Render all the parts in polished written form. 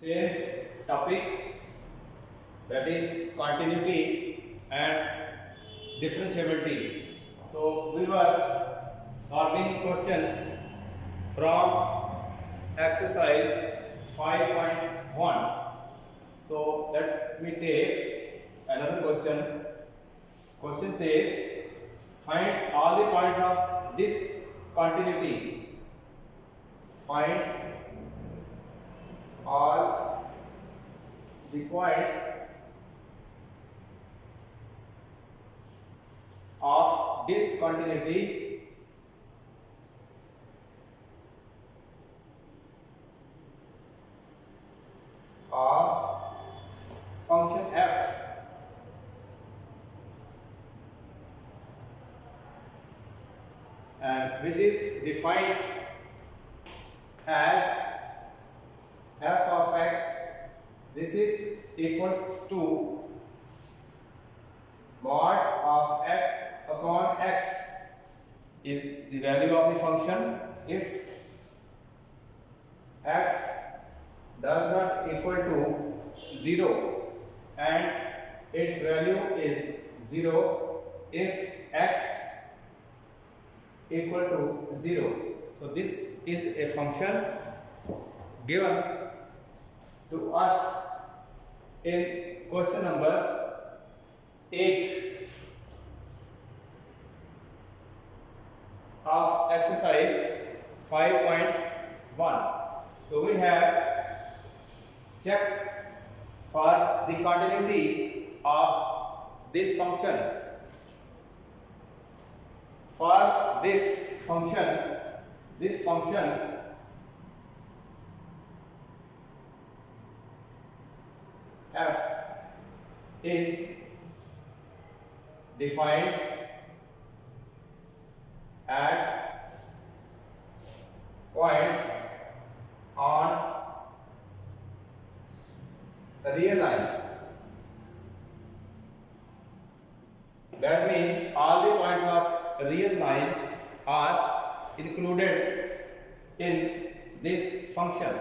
same topic, that is continuity and differentiability. So we were solving questions from exercise 5.1. So let me take another question. Question says, find all the points of discontinuity. Find all the points of discontinuity of function f and which is defined as f of x. This is equals to mod of x upon x is the value of the function if x does not equal to 0 and its value is 0 if x equal to 0. So this is a function given to us in question number 8 of exercise 5.1. So we have checked for the continuity of this function. For this function f is defined at points on the real line. That means all the points of real line are included in this function.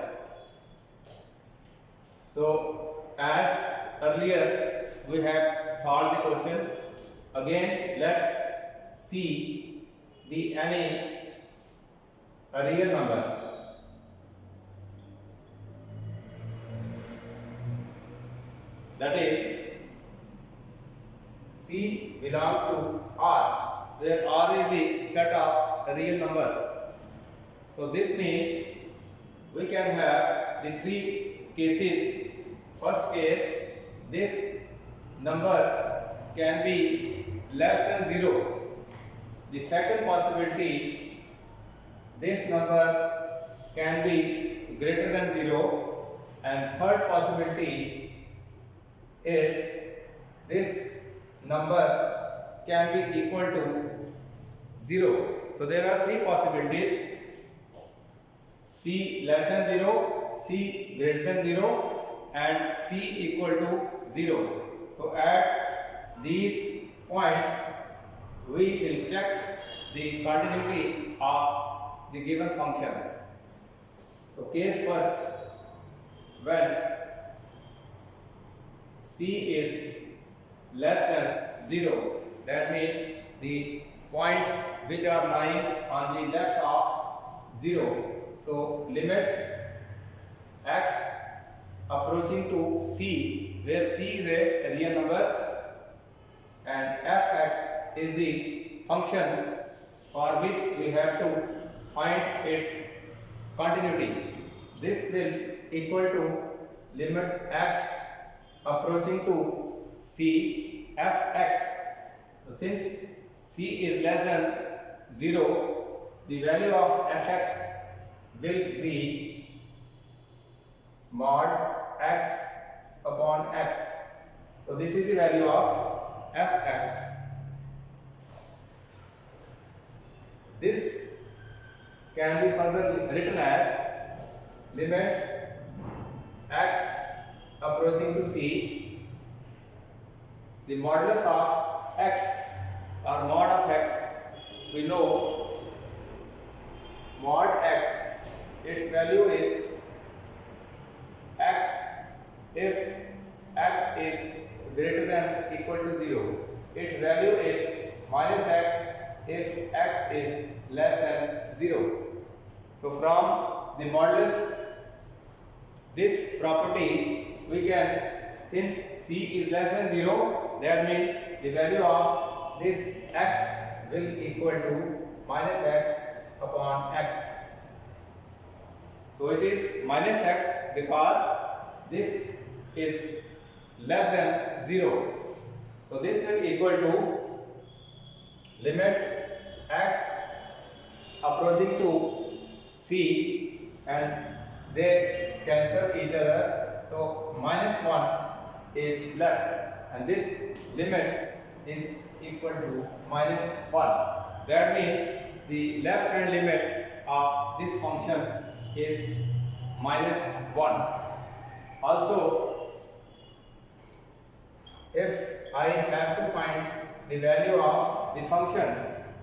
So as earlier we have solved the questions, again let C be any a real number. That is, C belongs to R, where R is the set of real numbers. So this means we can have the three cases. First case, this number can be less than 0. The second possibility, this number can be greater than 0. And third possibility is this number can be equal to 0. So there are three possibilities: C less than 0, C greater than 0, and C equal to 0. So at these points we will check the continuity of the given function. So case first, when C is less than 0, that means the points which are lying on the left of 0. So limit x approaching to C, where C is a real number and fx is the function for which we have to find its continuity. This will equal to limit x approaching to C fx. So since C is less than 0, the value of fx will be mod x upon x. So this is the value of fx. This can be further written as limit x approaching to C, the modulus of x or mod of x, we know mod x, its value is x its value is minus x if x is less than 0. So from the modulus this property we can, since c is less than 0, that means the value of this x will equal to minus x upon x. So it is minus x because this is less than 0. So this will equal to limit x approaching to c, and they cancel each other. So minus 1 is left, and this limit is equal to minus 1. That means the left hand limit of this function is minus 1. Also, if I have to find the value of the function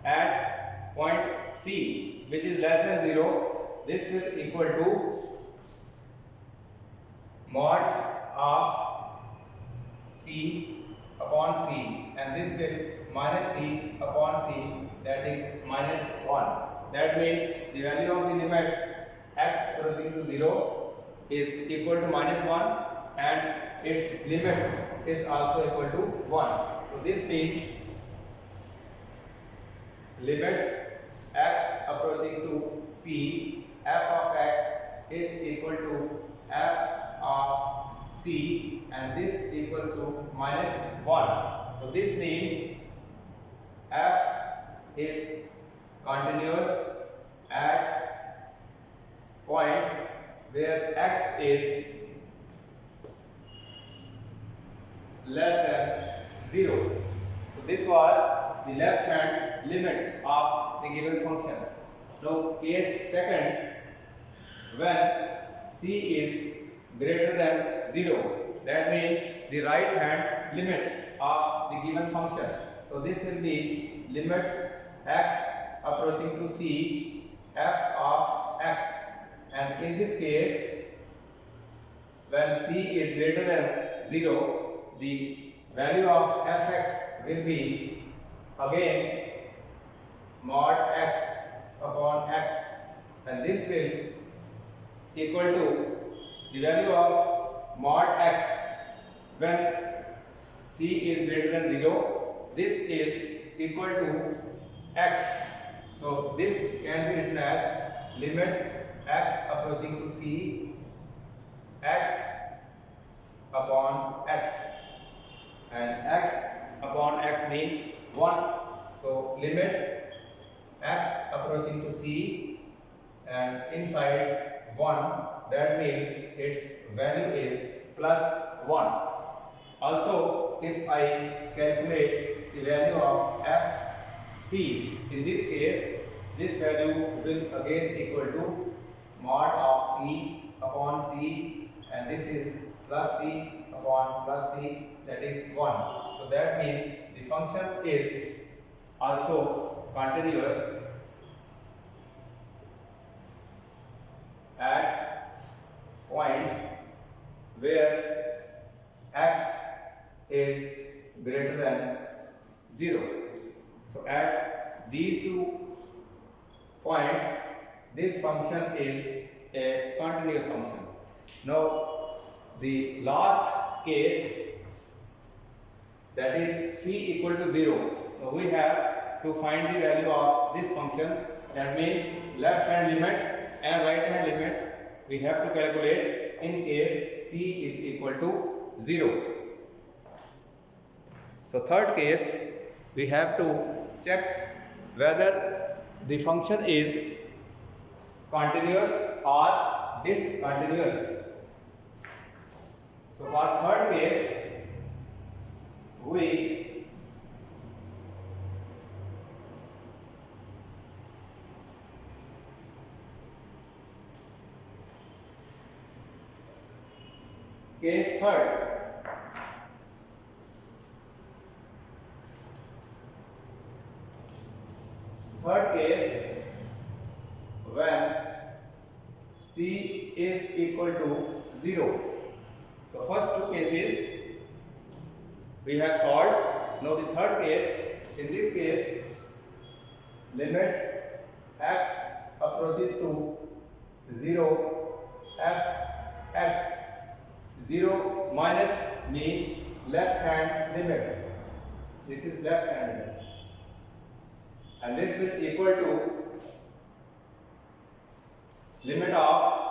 at point C, which is less than 0, this will equal to mod of C upon C, and this will minus C upon C, that is minus 1. That means the value of the limit x approaching to 0 is equal to minus 1, and its limit is also equal to 1. So this means limit x approaching to c, f of x is equal to f of c, and this equals to minus 1. So this means f is continuous at points where x is less than 0. So this was the left hand limit of the given function. Now case second, when c is greater than 0, that means the right hand limit of the given function. So this will be limit x approaching to c, f of x, and in this case when c is greater than 0, the value of fx will be again mod x upon x, and this will equal to the value of mod x when c is greater than 0. This is equal to x. So this can be written as limit x approaching to c, x upon x, and x upon x means 1. So limit x approaching to c, and inside 1, that means its value is plus 1. Also, if I calculate the value of fc, in this case this value will again equal to mod of c upon c, and this is plus c upon plus c, that is 1. So that means the function is also continuous at points where x is greater than 0. So at these two points, this function is a continuous function. Now the last case, that is c equal to 0. So we have to find the value of this function. That means left hand limit and right hand limit we have to calculate in case c is equal to 0. So third case, we have to check whether the function is continuous or discontinuous. So for third case, we case third. Third case, when c is equal to 0. So first two cases we have solved. Now the third case, in this case, limit x approaches to 0 f x 0 minus mean left hand limit. This is left hand limit, and this will equal to limit of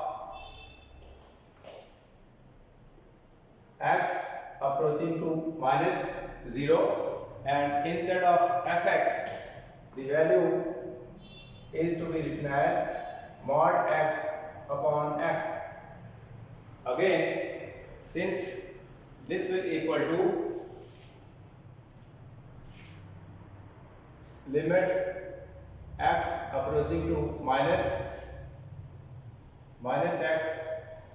x approaching to minus 0, and instead of fx the value is to be written as mod x upon x. Again, since this will equal to limit x approaching to minus x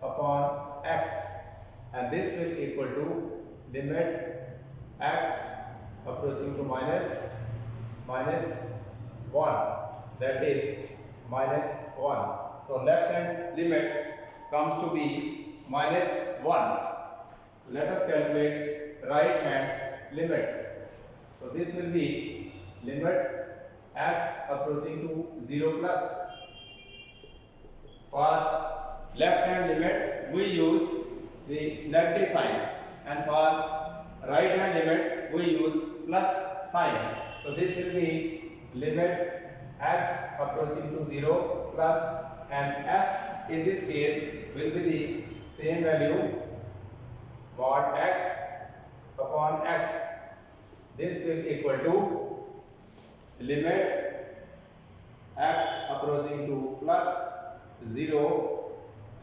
upon x, and this will equal to limit x approaching to minus 1, that is minus 1. So left hand limit comes to be minus 1. Let us calculate right hand limit. So this will be limit x approaching to 0 plus. For left hand limit we use the negative sign, and for right hand limit we use plus sign. So this will be limit x approaching to 0 plus, and f in this case will be the same value mod x upon x. This will equal to limit x approaching to plus 0,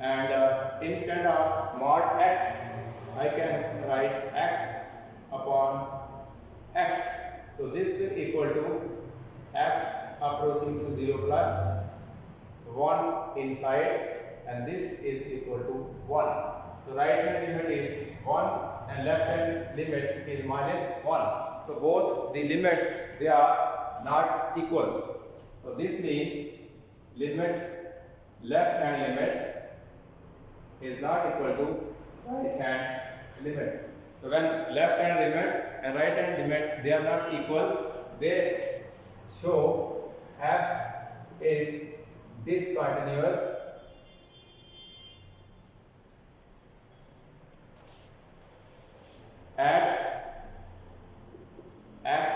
and instead of mod x I can write x upon x. So this will equal to x approaching to 0 plus 1 inside, and this is equal to 1. So right hand limit is 1 and left hand limit is minus 1. So both the limits, they are not equal. So this means limit left hand limit is not equal to right hand limit. So when left hand limit and right hand limit, they are not equal, they show f is discontinuous at x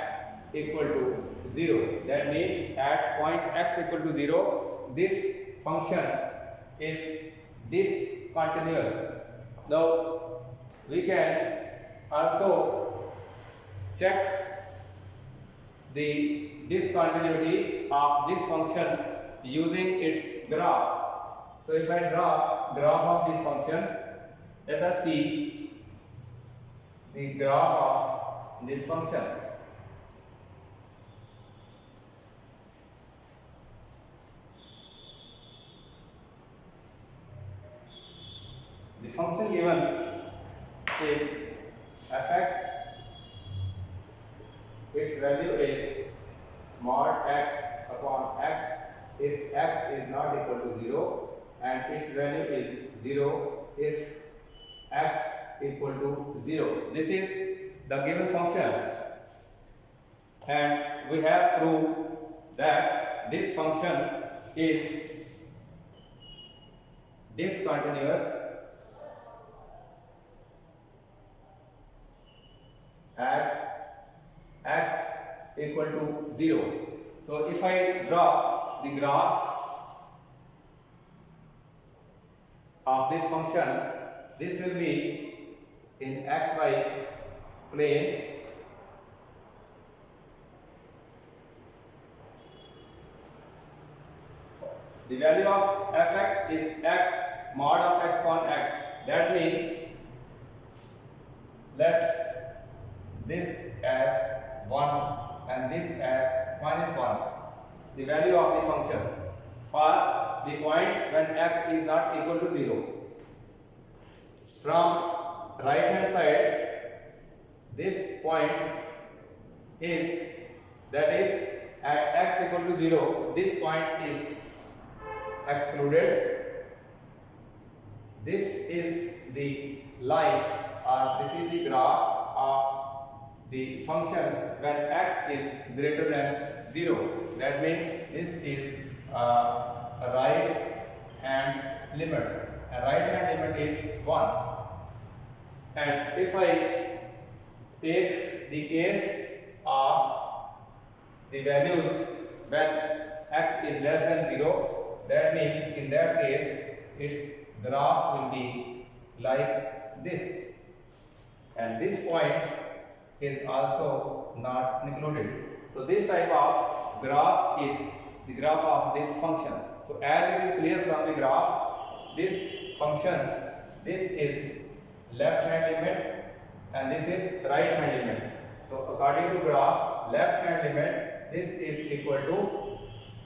equal to 0. That means at point x equal to 0, this function is discontinuous. Now we can also check the discontinuity of this function using its graph. So if I draw graph of this function, let us see the graph of this function. The function given is fx, its value is mod x upon x if x is not equal to 0, and its value is 0 if x equal to 0. This is the given function, and we have proved that this function is discontinuous at x equal to 0. So if I draw the graph of this function, this will be in xy plane. The value of fx is x mod of x upon x. That means let this as 1 and this as minus 1. The value of the function for the points when x is not equal to 0. From right hand side, this point is, that is at x equal to 0, this point is excluded. This is the line, or this is the graph of the function when x is greater than 0. That means this is a right hand limit. A right hand limit is 1. And if I take the case of the values when x is less than 0, that means in that case its graph will be like this, and this point is also not included. So this type of graph is the graph of this function. So as it is clear from the graph, this function, this is left hand limit and this is right hand limit. So according to graph, left hand limit, this is equal to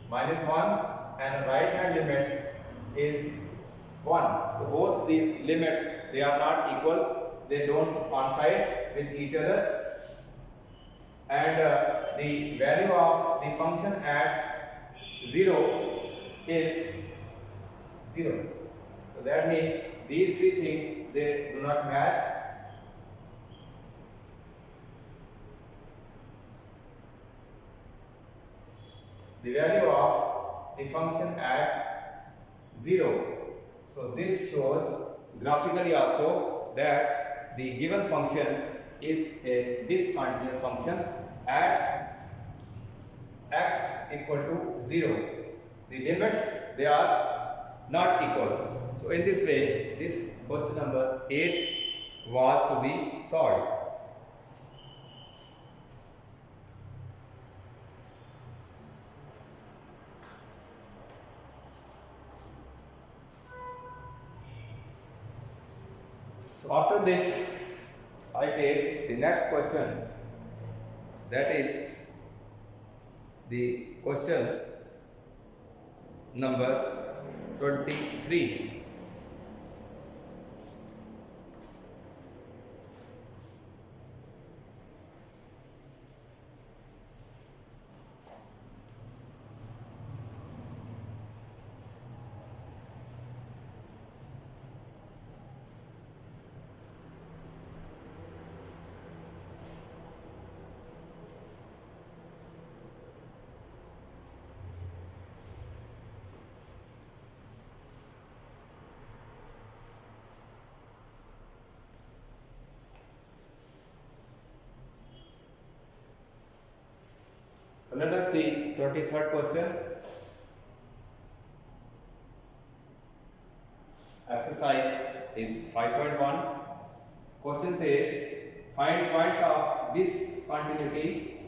-1 and right hand limit is 1. So both these limits, they are not equal, they don't coincide with each other, and the value of the function at 0 is 0. So that means these three things, they do not match. The value of the function at 0. So this shows graphically also that the given function is a discontinuous function at x equal to 0. The limits, they are not equal. So in this way, this question number 8 was to be solved. So after this, I take the next question, that is the question number 23. So let us see 23rd question. Exercise is 5.1. Question says, find points of discontinuity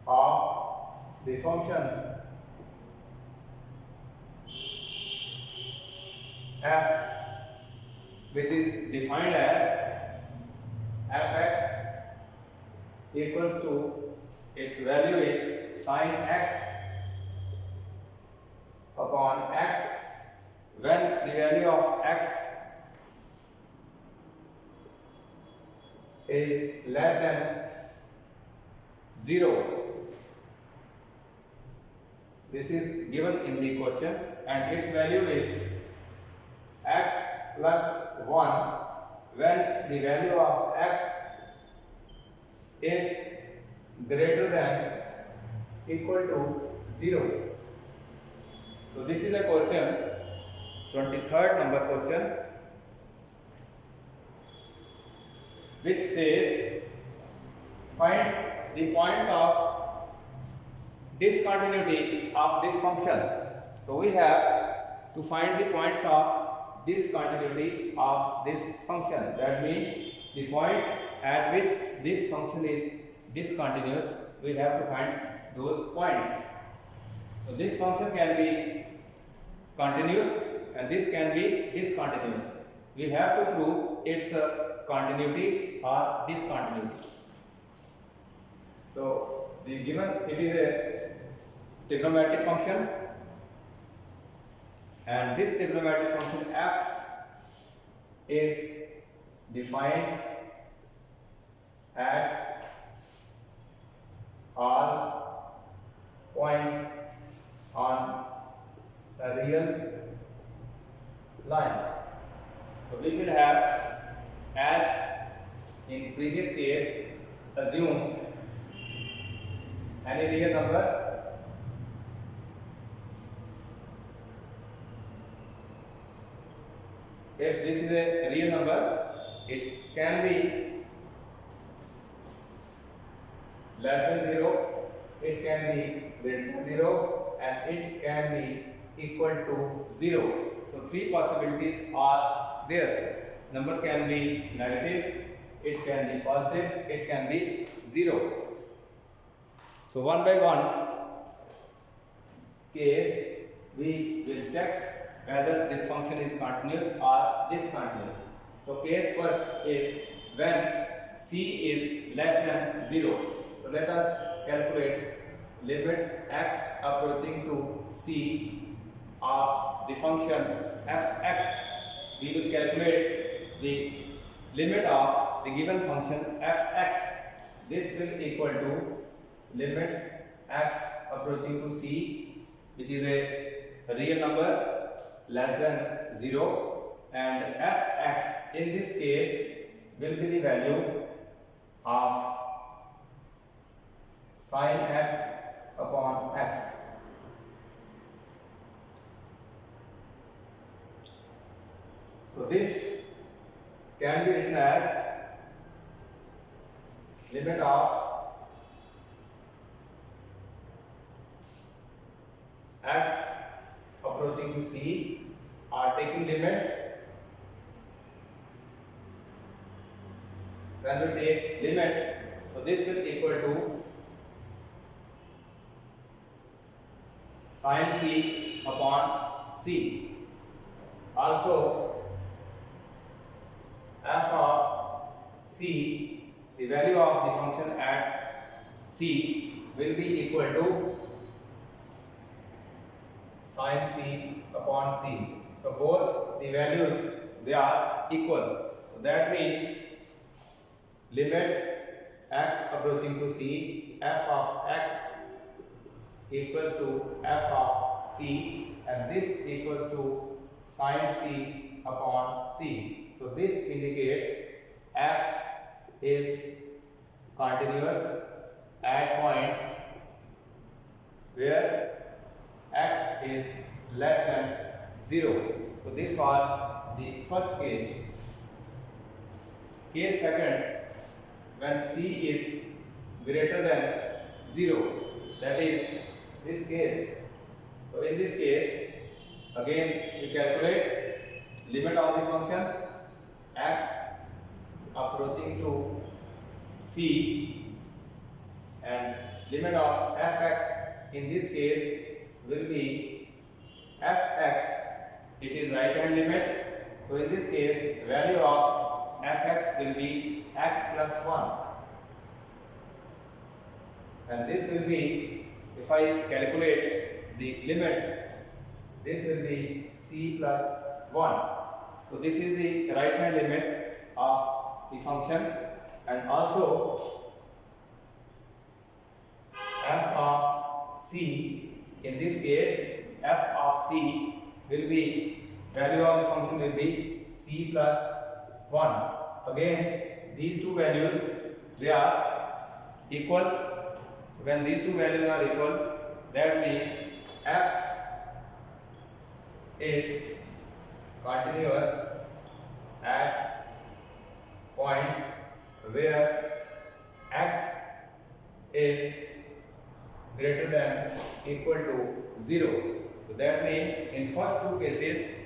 of the function f, which is defined as fx equals to, its value is sine x upon x when the value of x is less than 0. This is given in the question, and its value is x plus 1 when the value of x is greater than equal to 0. So this is a question, 23rd number question, which says find the points of discontinuity of this function. So we have to find the points of discontinuity of this function. That means the point at which this function is discontinuous, we have to find those points. So this function can be continuous and this can be discontinuous. We have to prove its continuity or discontinuity. So the given, it is a trigonometric function, and this trigonometric function f is defined at all points on a real line. So we will have, as in previous case, assume any real number if this is a real number, it can be less than 0, it can be greater than 0, and it can be equal to 0. So three possibilities are there. Number can be negative, it can be positive, it can be 0. So one by one case we will check whether this function is continuous or discontinuous. So case first is when c is less than 0. So let us calculate limit x approaching to c of the function f(x). We will calculate the limit of the given function f(x). This will equal to limit x approaching to c, which is a real number less than 0, and f(x) in this case will be the value of sin x upon x. So this can be written as limit of x approaching to c, or taking limits. When we take limit, so this will equal to sin c upon c. Also, f of c, the value of the function at c will be equal to sin c upon c. So both the values, they are equal. So that means limit x approaching to c, f of x equals to f of c, and this equals to sin c upon c. So this indicates f is continuous at points where x is less than 0. So this was the first case. Case second, when c is greater than 0, that is this case. So in this case, again we calculate limit of the function x approaching to c, and limit of f(x) in this case will be f(x), it is right hand limit. So in this case, value of f(x) will be x plus 1, and this will be, if I calculate the limit, this will be c plus 1. So this is the right hand limit of the function, and also f of c, in this case f of c will be, value of the function will be c plus 1. Again these two values, they are equal. When these two values are equal, that means f is continuous at points where x is greater than equal to 0. So that means in first two cases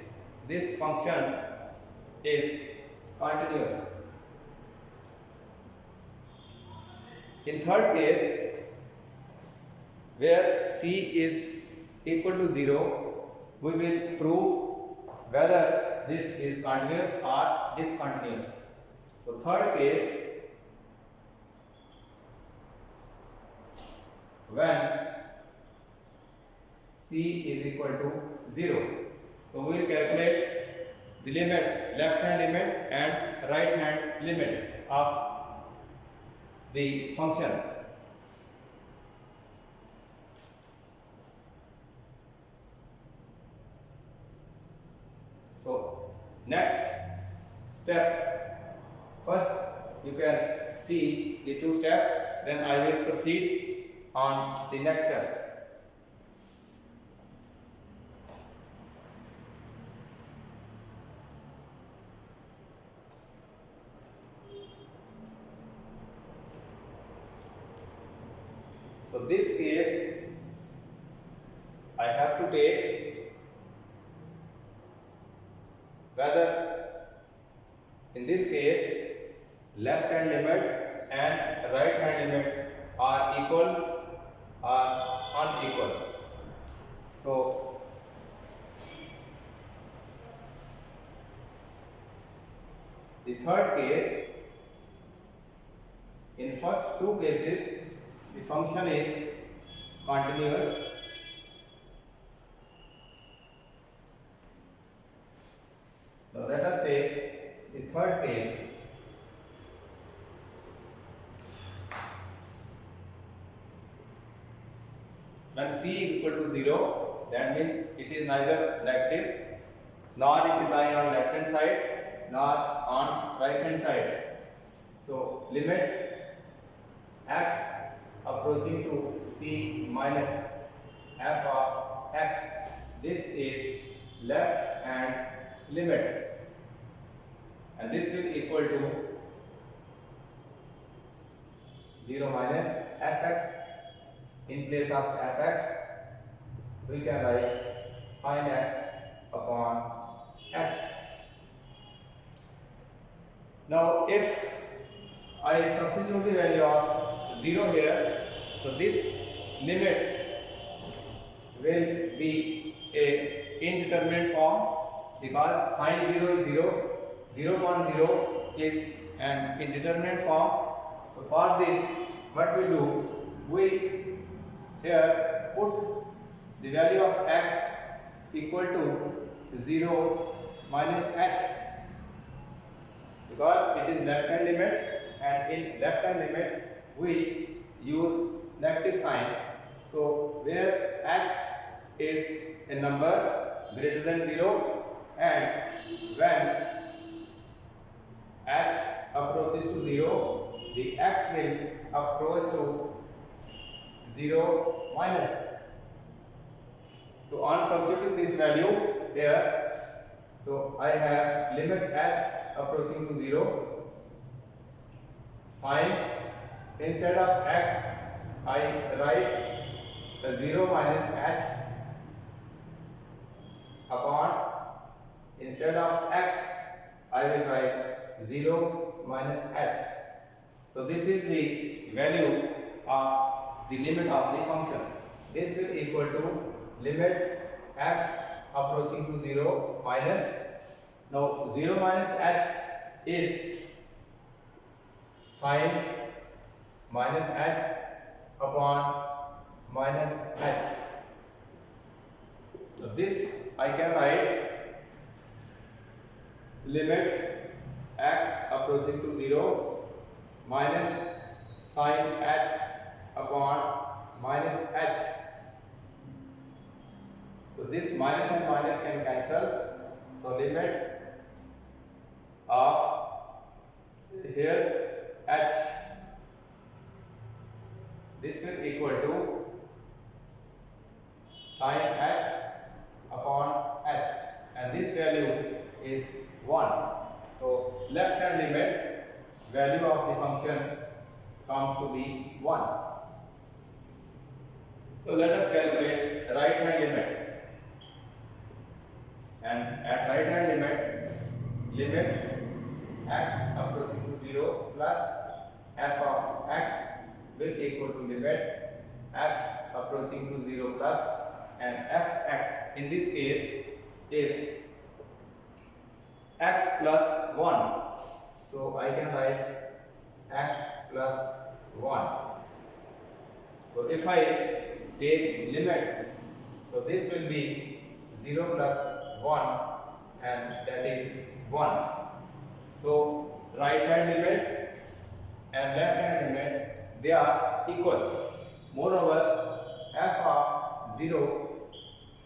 this function is continuous. In third case, where c is equal to 0, we will prove whether this is continuous or discontinuous. So third case, when c is equal to 0, so we will calculate the limits, left hand limit and right hand limit of the function. So next step, first you can see the two steps, then I will proceed on the next step. So this case I have to take whether in this case left hand limit and right hand limit are equal or unequal. So the third case, in first two cases the function is continuous. Now let us take the third case. When c equal to 0, that means it is neither negative nor it is lying on left hand side nor on right hand side. So limit x approaching to c minus f of x, this is left hand limit, and this will equal to 0 minus fx. In place of fx, we can write sin x upon x. Now if I substitute the value of 0 here, so this limit will be a indeterminate form, because sin 0 is 0, 0 upon 0 is an indeterminate form. So for this, what we do, we here put the value of x equal to 0 minus h, because it is left hand limit, and in left hand limit we use negative sign. So where h is a number greater than 0, and when h approaches to 0, the x will approach to 0 minus. So on substituting this value here, so I have limit h approaching to 0, sin, instead of x I write the 0 minus h upon, instead of x I will write 0 minus h. So this is the value of the limit of the function. This will equal to limit x approaching to 0 minus, now 0 minus h is sin minus h upon minus h. So this I can write limit x approaching to 0 minus sin h upon minus h. So this minus and minus can cancel. So limit of here h, this will equal to sin h upon h, and this value is 1. So left hand limit value of the function comes to be 1. So let us calculate right hand limit. And at right hand limit, limit x approaching to 0 plus f of x will equal to limit x approaching to 0 plus, and fx in this case is x plus 1. So I can write x plus 1. So if I take limit, so this will be 0 plus 1, and that is 1. So right hand limit and left hand limit, they are equal. Moreover, f of 0,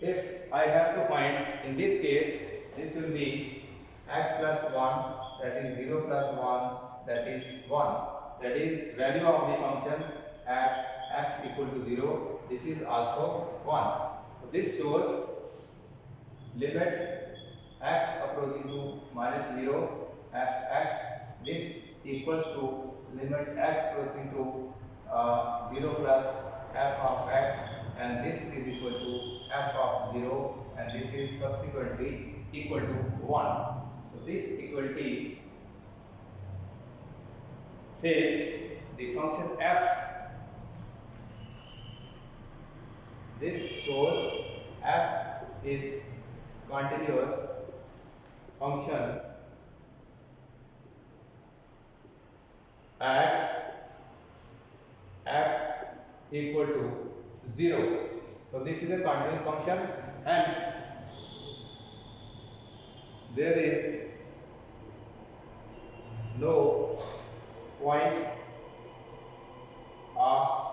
if I have to find in this case this will be x plus 1, that is 0 plus 1, that is 1. That is value of the function at x equal to 0. This is also 1. So this shows limit x approaching to minus 0 f(x). This equals to limit x approaching to 0 plus f of x, and this is equal to f of 0, and this is subsequently equal to 1. So this equality says the function f, this shows f is continuous function at x equal to 0. So this is a continuous function, hence there is no point of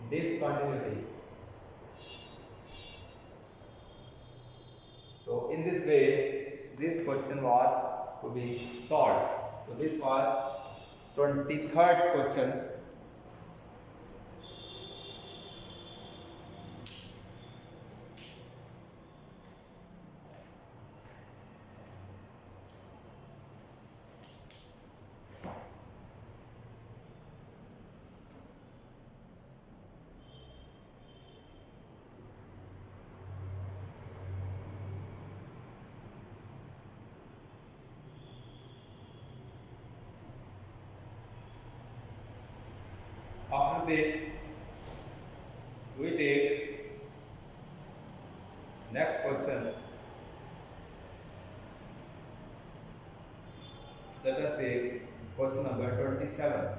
discontinuity. So in this way, this question was to be solved. So this was 23rd question. After this, we take next question. Let us take question number 27.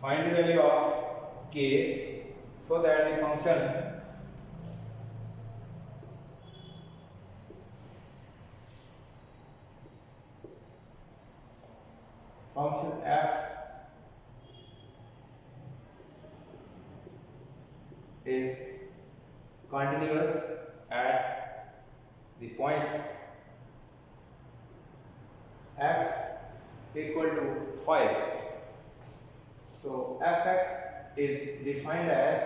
Find the value of k so that the function f is continuous at the point x equal to 5. So fx is defined as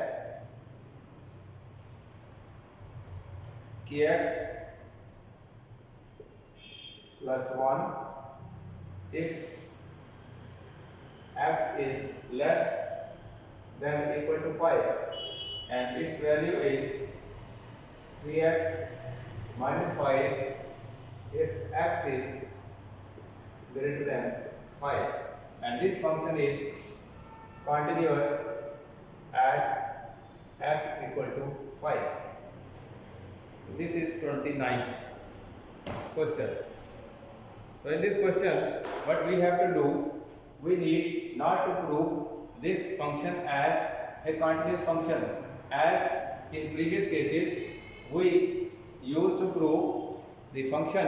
kx plus 1 if x is less than equal to 5, and its value is 3x minus 5 if x is greater than 5, and this function is continuous at x equal to 5. So this is 29th question. So in this question, what we have to do, we need not to prove this function as a continuous function, as in previous cases we used to prove the function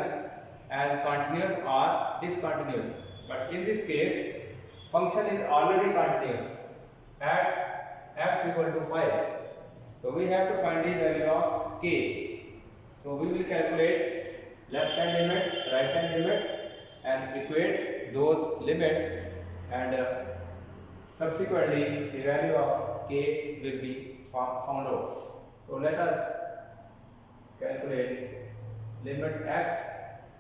as continuous or discontinuous. But in this case, function is already continuous at x equal to 5. So we have to find the value of k. So we will calculate left hand limit, right hand limit, and equate those limits, and subsequently the value of k k will be found out. So let us calculate limit x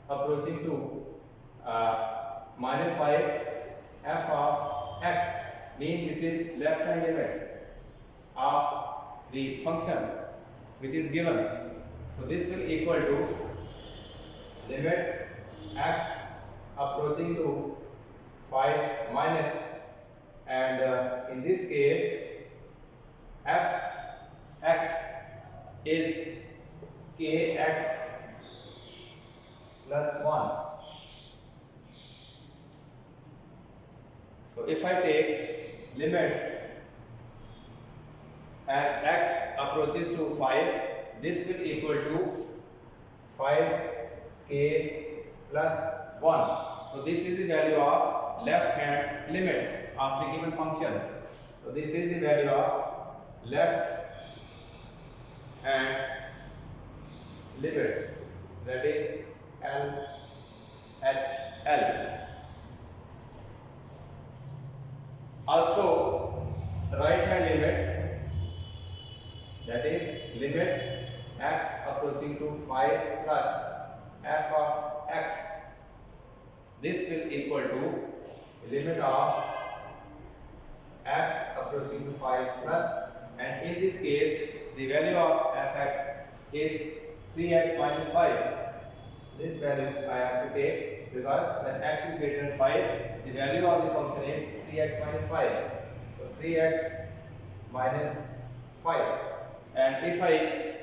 approaching to minus 5 f of x, means this is left hand limit of the function which is given. So this will equal to limit x approaching to 5 minus, and in this case f x is kx plus 1. So if I take limits as x approaches to 5, this will equal to 5k plus 1. So this is the value of left hand limit of the given function. So this is the value of left hand limit, that is LHL. Also right hand limit, that is limit x approaching to 5 plus f of x, this will equal to limit of x approaching to 5 plus, and in this case the value of fx is 3x minus 5. This value I have to take because when x is greater than 5, the value of the function is 3x minus 5. So 3x minus 5. And if I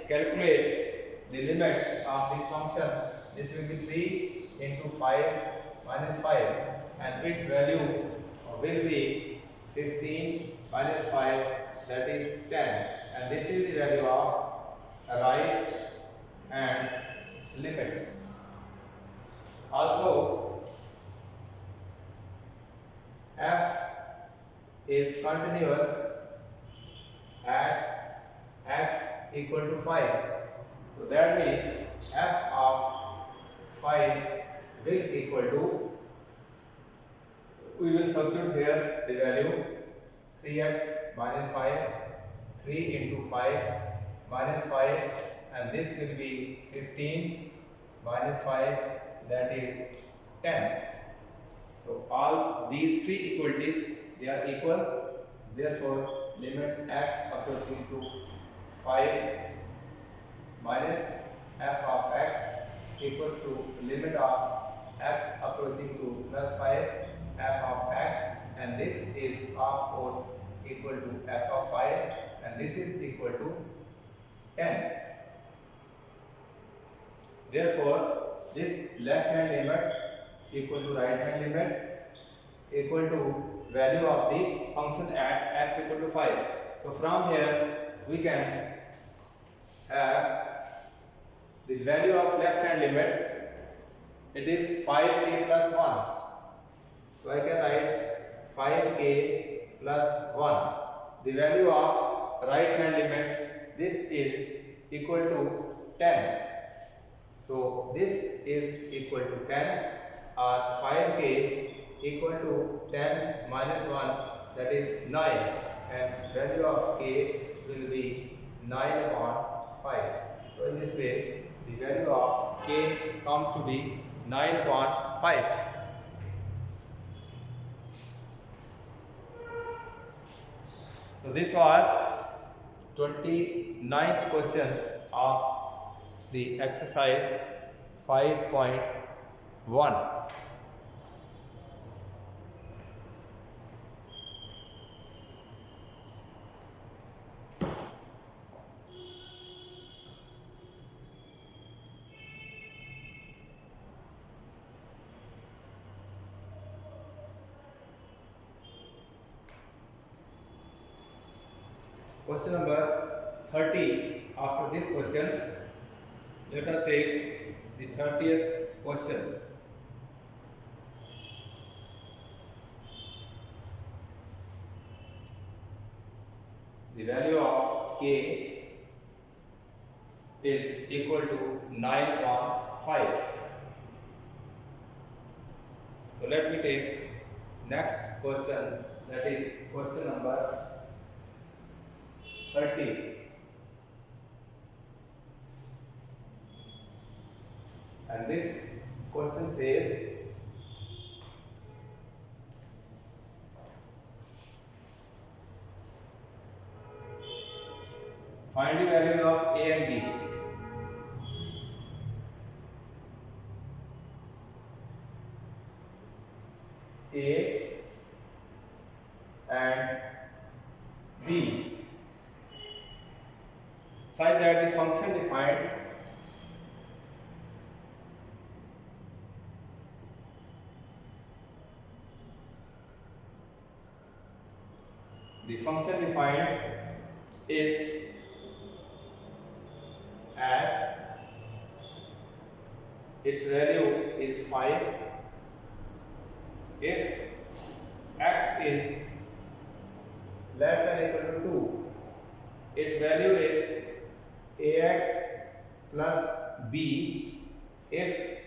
calculate the limit of this function, this will be 3 into 5 minus 5, and its value will be 15 minus 5, that is 10, and this is the value of right hand limit. Also f is continuous at x equal to 5. So that means f of 5 will equal to, we will substitute here the value 3x minus 5, 3 into 5 minus 5, and this will be 15 minus 5, that is 10. So all these three equalities, they are equal. Therefore limit x approaching to 5 minus f of x equals to limit of x approaching to plus 5 f of x, and this is of course equal to f of 5, and this is equal to 10. Therefore this left hand limit equal to right hand limit equal to value of the function at x equal to 5. So from here we can have the value of left hand limit, it is 5k plus 1. So I can write 5k plus 1. The value of right hand limit, this is equal to 10. So this is equal to 10, or 5k equal to 10 minus 1, that is 9, and value of k will be 9 upon 5. So in this way the value of k comes to be 9 upon 5. So this was 29th question of the exercise 5.1. Question number 30. After this question, let us take the 30th question. The value of k is equal to 9 upon 5. So let me take next question, that is question number 30. And this question says find the value of A and B. A and B such that the function defined is as its value is 5 if x is less than or equal to 2, its value is ax plus b if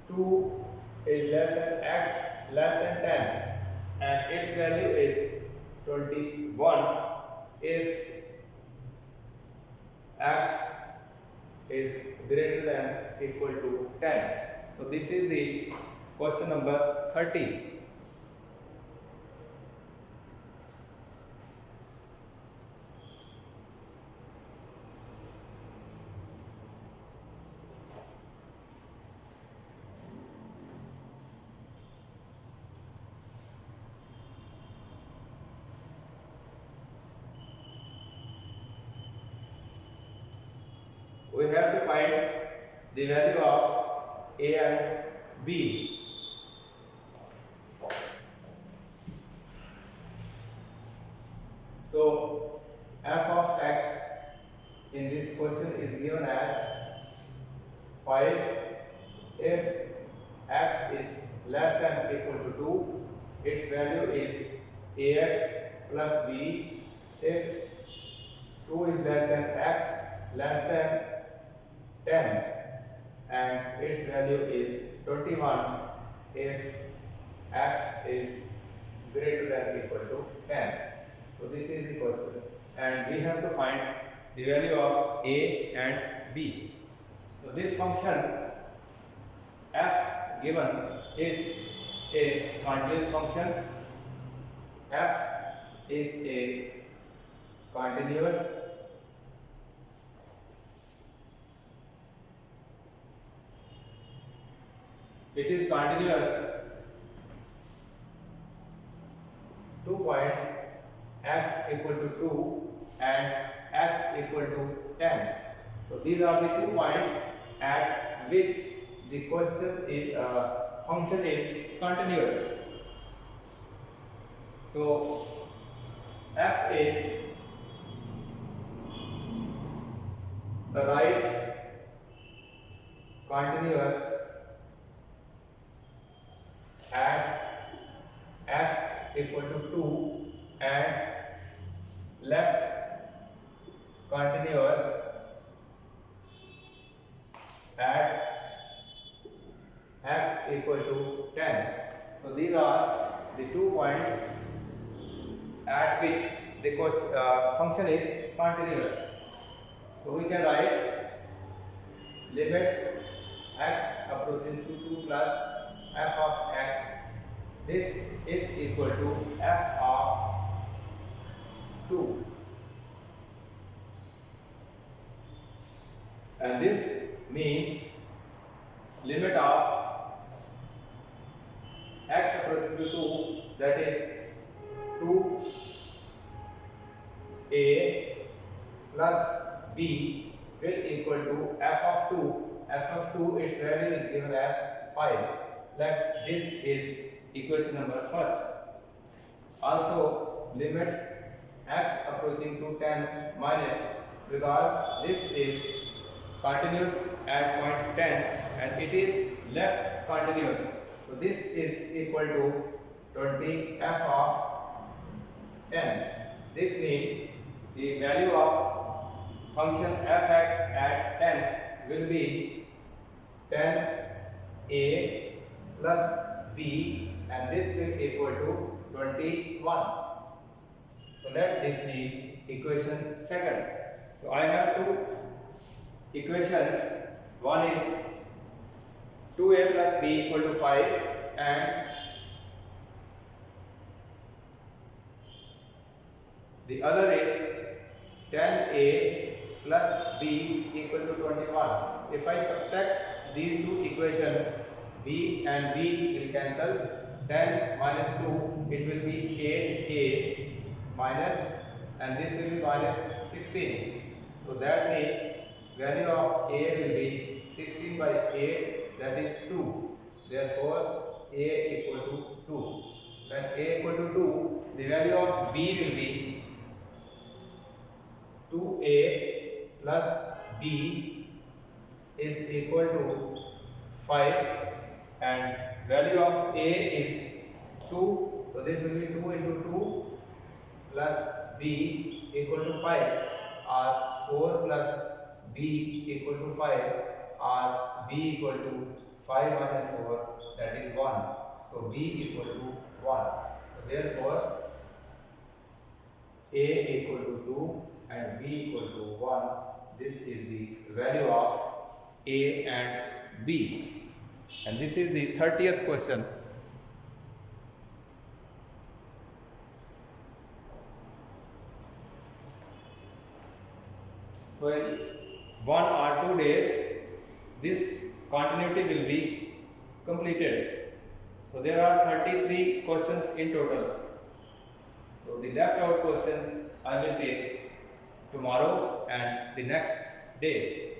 2 is less than x less than 10 and its value is 21 if x is greater than equal to 10. So this is the question number 30. We have to find the value of A and B. So f of x in this question is given as 5 if x is less than equal to 2, its value is ax plus b if 2 is less than x less than 10 and its value is 21 if x is greater than equal to 10. So this is the question and we have to find the value of A and B. So this function f given is a continuous function. F is a continuous it is continuous 2 points x equal to 2 and x equal to 10. So these are the 2 points at which the question is, function is continuous. So f is the right continuous at x equal to 2 and left continuous at x equal to 10. So these are the 2 points at which the function is continuous. So we can write limit x approaches to 2 plus f of x. This is equal to f of 2. And this means limit of x approaching to 2, that is 2a plus b will equal to f of 2. f of 2 its value is given as 5. Let this is equation number first. Also limit x approaching to 10 minus, because this is continuous at point 10 and it is left continuous. So this is equal to 20 f of 10. This means the value of function fx at 10 will be 10a plus b and this will equal to 21. So let this be equation second. So I have two equations. One is 2a plus b equal to 5 and the other is 10a plus b equal to 21. If I subtract these two equations, b and b will cancel. 10 minus 2, it will be 8a minus, and this will be minus 16. So that means value of a will be 16 by 8, that is 2. Therefore, a equal to 2. When a equal to 2, the value of b will be 2a plus b is equal to 5, and value of a is 2. So this will be 2 into 2 plus b equal to 5, or 4 plus b equal to 5, or b equal to 5 minus 4, that is 1. So b equal to 1. So therefore a equal to 2 and b equal to 1. This is the value of a and b. And this is the 30th question. So in 1 or 2 days, this continuity will be completed. So there are 33 questions in total. So the left out questions I will take tomorrow and the next day.